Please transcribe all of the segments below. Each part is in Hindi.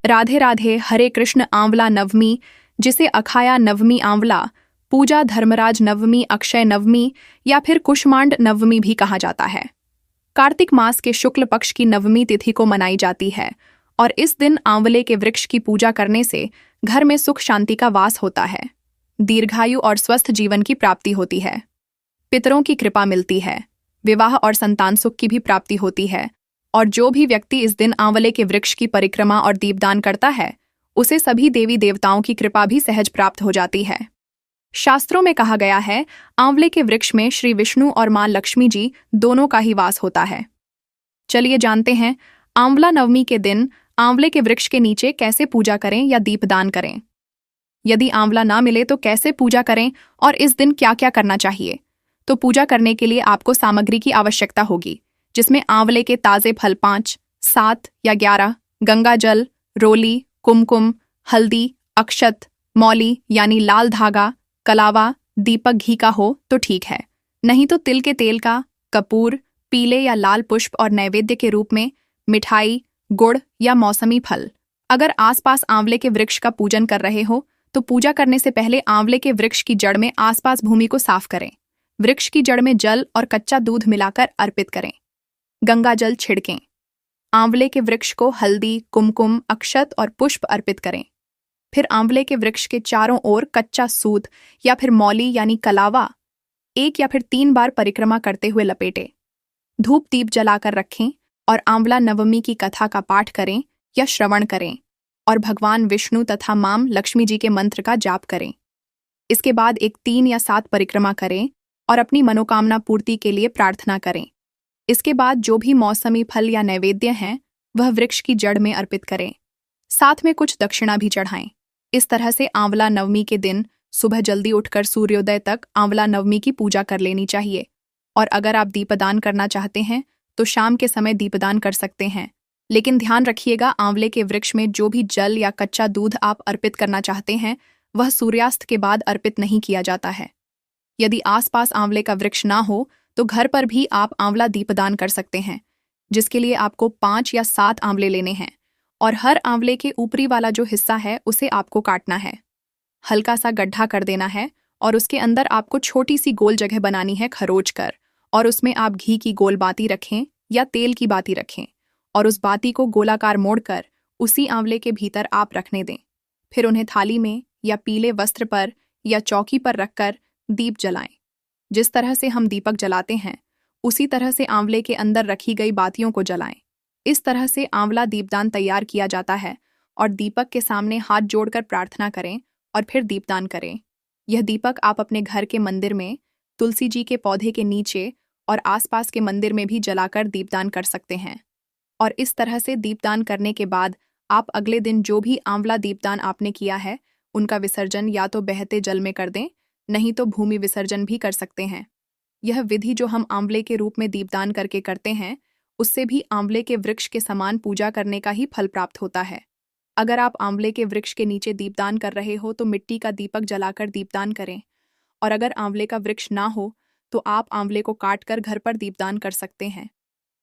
राधे राधे। हरे कृष्ण। आंवला नवमी, जिसे अखाया नवमी, आंवला पूजा, धर्मराज नवमी, अक्षय नवमी या फिर कुष्मांड नवमी भी कहा जाता है, कार्तिक मास के शुक्ल पक्ष की नवमी तिथि को मनाई जाती है और इस दिन आंवले के वृक्ष की पूजा करने से घर में सुख शांति का वास होता है, दीर्घायु और स्वस्थ जीवन की प्राप्ति होती है, पितरों की कृपा मिलती है, विवाह और संतान सुख की भी प्राप्ति होती है। और जो भी व्यक्ति इस दिन आंवले के वृक्ष की परिक्रमा और दीपदान करता है, उसे सभी देवी देवताओं की कृपा भी सहज प्राप्त हो जाती है। शास्त्रों में कहा गया है, आंवले के वृक्ष में श्री विष्णु और मां लक्ष्मी जी दोनों का ही वास होता है। चलिए जानते हैं, आंवला नवमी के दिन आंवले के वृक्ष के नीचे कैसे पूजा करें या दीपदान करें। यदि आंवला ना मिले तो कैसे पूजा करें और इस दिन क्या क्या करना चाहिए। तो पूजा करने के लिए आपको सामग्री की आवश्यकता होगी, जिसमें आंवले के ताजे फल 5, 7 या 11, गंगा जल, रोली, कुमकुम, हल्दी, अक्षत, मौली यानी लाल धागा, कलावा, दीपक घी का हो तो ठीक है, नहीं तो तिल के तेल का, कपूर, पीले या लाल पुष्प और नैवेद्य के रूप में मिठाई, गुड़ या मौसमी फल। अगर आसपास आंवले के वृक्ष का पूजन कर रहे हो तो पूजा करने से पहले आंवले के वृक्ष की जड़ में आसपास भूमि को साफ करें। वृक्ष की जड़ में जल और कच्चा दूध मिलाकर अर्पित करें। गंगा जल छिड़कें। आंवले के वृक्ष को हल्दी, कुमकुम, अक्षत और पुष्प अर्पित करें। फिर आंवले के वृक्ष के चारों ओर कच्चा सूत या फिर मौली यानी कलावा 1 या फिर 3 बार परिक्रमा करते हुए लपेटें। धूप दीप जलाकर रखें और आंवला नवमी की कथा का पाठ करें या श्रवण करें और भगवान विष्णु तथा मां लक्ष्मी जी के मंत्र का जाप करें। इसके बाद एक 3 या 7 परिक्रमा करें और अपनी मनोकामना पूर्ति के लिए प्रार्थना करें। इसके बाद जो भी मौसमी फल या नैवेद्य हैं वह वृक्ष की जड़ में अर्पित करें, साथ में कुछ दक्षिणा भी चढ़ाएं। इस तरह से आंवला नवमी के दिन सुबह जल्दी उठकर सूर्योदय तक आंवला नवमी की पूजा कर लेनी चाहिए। और अगर आप दीपदान करना चाहते हैं तो शाम के समय दीपदान कर सकते हैं, लेकिन ध्यान रखिएगा, आंवले के वृक्ष में जो भी जल या कच्चा दूध आप अर्पित करना चाहते हैं वह सूर्यास्त के बाद अर्पित नहीं किया जाता है। यदि आसपास आंवले का वृक्ष ना हो तो घर पर भी आप आंवला दीपदान कर सकते हैं, जिसके लिए आपको 5 या 7 आंवले लेने हैं और हर आंवले के ऊपरी वाला जो हिस्सा है उसे आपको काटना है, हल्का सा गड्ढा कर देना है और उसके अंदर आपको छोटी सी गोल जगह बनानी है खरोच कर, और उसमें आप घी की गोल बाती रखें या तेल की बाती रखें और उस बाती को गोलाकार मोड़कर उसी आंवले के भीतर आप रखने दें। फिर उन्हें थाली में या पीले वस्त्र पर या चौकी पर रखकर दीप जलाएं। जिस तरह से हम दीपक जलाते हैं उसी तरह से आंवले के अंदर रखी गई बातियों को जलाएं। इस तरह से आंवला दीपदान तैयार किया जाता है और दीपक के सामने हाथ जोड़कर प्रार्थना करें और फिर दीपदान करें। यह दीपक आप अपने घर के मंदिर में, तुलसी जी के पौधे के नीचे और आसपास के मंदिर में भी जलाकर दीपदान कर सकते हैं। और इस तरह से दीपदान करने के बाद आप अगले दिन जो भी आंवला दीपदान आपने किया है उनका विसर्जन या तो बहते जल में कर दें, नहीं तो भूमि विसर्जन भी कर सकते हैं। यह विधि जो हम आंवले के रूप में दीपदान करके करते हैं उससे भी आंवले के वृक्ष के समान पूजा करने का ही फल प्राप्त होता है। अगर आप आंवले के वृक्ष के नीचे दीपदान कर रहे हो तो मिट्टी का दीपक जलाकर दीपदान करें, और अगर आंवले का वृक्ष ना हो तो आप आंवले को काटकर घर पर दीपदान कर सकते हैं।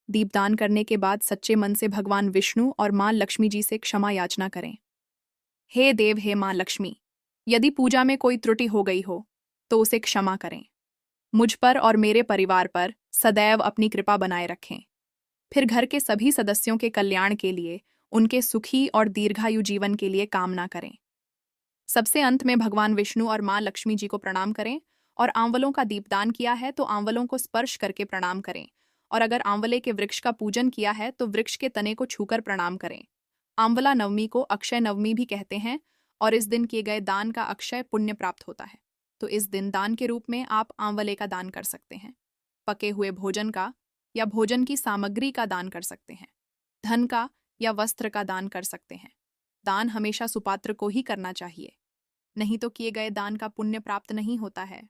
दीपदान करने के बाद सच्चे मन से भगवान विष्णु और मां लक्ष्मी जी से क्षमा याचना करें। हे देव, हे मां लक्ष्मी, यदि पूजा में कोई त्रुटि हो गई हो तो उसे क्षमा करें। मुझ पर और मेरे परिवार पर सदैव अपनी कृपा बनाए रखें। फिर घर के सभी सदस्यों के कल्याण के लिए, उनके सुखी और दीर्घायु जीवन के लिए कामना करें। सबसे अंत में भगवान विष्णु और मां लक्ष्मी जी को प्रणाम करें और आंवलों का दीपदान किया है तो आंवलों को स्पर्श करके प्रणाम करें, और अगर आंवले के वृक्ष का पूजन किया है तो वृक्ष के तने को छूकर प्रणाम करें। आंवला नवमी को अक्षय नवमी भी कहते हैं और इस दिन किए गए दान का अक्षय पुण्य प्राप्त होता है। तो इस दिन दान के रूप में आप आंवले का दान कर सकते हैं, पके हुए भोजन का या भोजन की सामग्री का दान कर सकते हैं, धन का या वस्त्र का दान कर सकते हैं। दान हमेशा सुपात्र को ही करना चाहिए, नहीं तो किए गए दान का पुण्य प्राप्त नहीं होता है।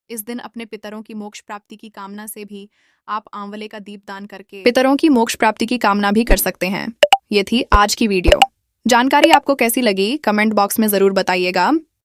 इस दिन अपने पितरों की मोक्ष प्राप्ति की कामना से भी आप आंवले का दीप दान करके पितरों की मोक्ष प्राप्ति की कामना भी कर सकते हैं। ये थी आज की वीडियो। जानकारी आपको कैसी लगी कमेंट बॉक्स में जरूर बताइएगा।